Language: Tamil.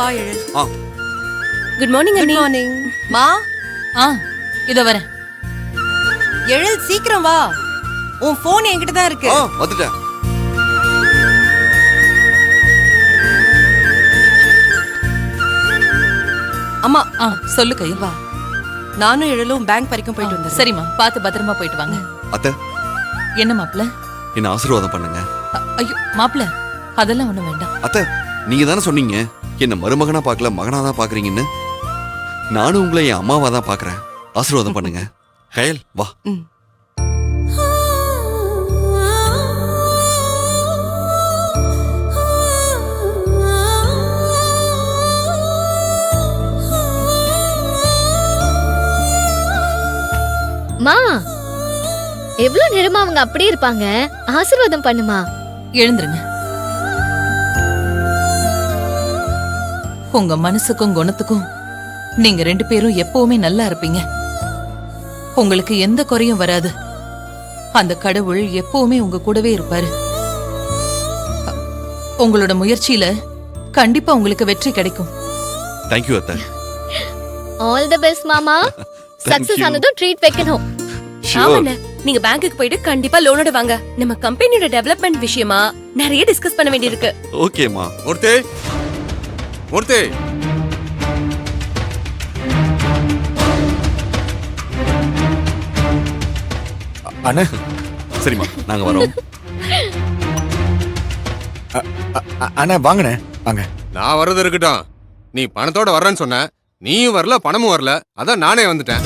வா எழில். குட் மார்னிங் குட் அண்ணி. மார்னிங். மா இதோ வரேன். எழில் சீக்கிரம் வா. உன் போன் என்கிட்ட தான் இருக்கு. வந்துட்டேன். அம்மா சொல்லு கையில். வா. நானும் எழிலும் பேங்க் வரைக்கும் போயிட்டு வந்தேன். சரிம்மா, பார்த்து பத்திரமா போயிட்டு வாங்க. அத்தை, என்ன மாப்பிள்ள? என்ன ஆசீர்வாதம் பண்ணுங்க. ஐயோ மாப்பிள்ள, அதெல்லாம் ஒண்ணும் வேண்டாம். அத்தை, நீங்க தானே சொன்னீங்க என்ன மருமகனா பார்க்கல மகனா தான் பாக்குறீங்கன்னு. நானும் உங்களை என் அம்மாவா தான் பாக்குறேன். ஆசீர்வாதம் பண்ணுங்க. கயல் வா. மா, எவ்வளவு நேரமா அவங்க அப்படியே இருப்பாங்க? ஆசீர்வாதம் பண்ணுமா. எழுந்துருங்க. உங்க மனசுக்கும் குணத்துக்கும் நீங்க 2 பேரும் எப்பவுமே நல்லா இருப்பீங்க. உங்களுக்கு எந்த குறையும் வராது. அந்த கடவுள் எப்பவுமே உங்க கூடவே இருப்பாரு. உங்களோட முயற்சியில கண்டிப்பா உங்களுக்கு வெற்றி கிடைக்கும். தேங்க்யூ அத்தை. ஆல் தி பெஸ்ட் மாமா. சக்சஸ் ஆனதும் ட்ரீட் வைக்கணும். ஆமாண்ணே, நீங்க பேங்க்குக்கு போயிட்டு கண்டிப்பா லோனோட வாங்க. நம்ம கம்பெனியோட டெவலப்மெண்ட் விஷயமா நிறைய டிஸ்கஸ் பண்ண வேண்டியிருக்கு. ஓகேமா. மூர்த்தி, மூர்த்தி. அண்ணே சரிம்மா, நாங்க வரோம். அண்ணா வாங்கண்ணே வாங்க. நான் வர்றது இருக்கட்டும். நீ பணத்தோட வர்றேன்னு சொன்ன, நீயும் வரல, பணமும் வரல. அதான் நானே வந்துட்டேன்.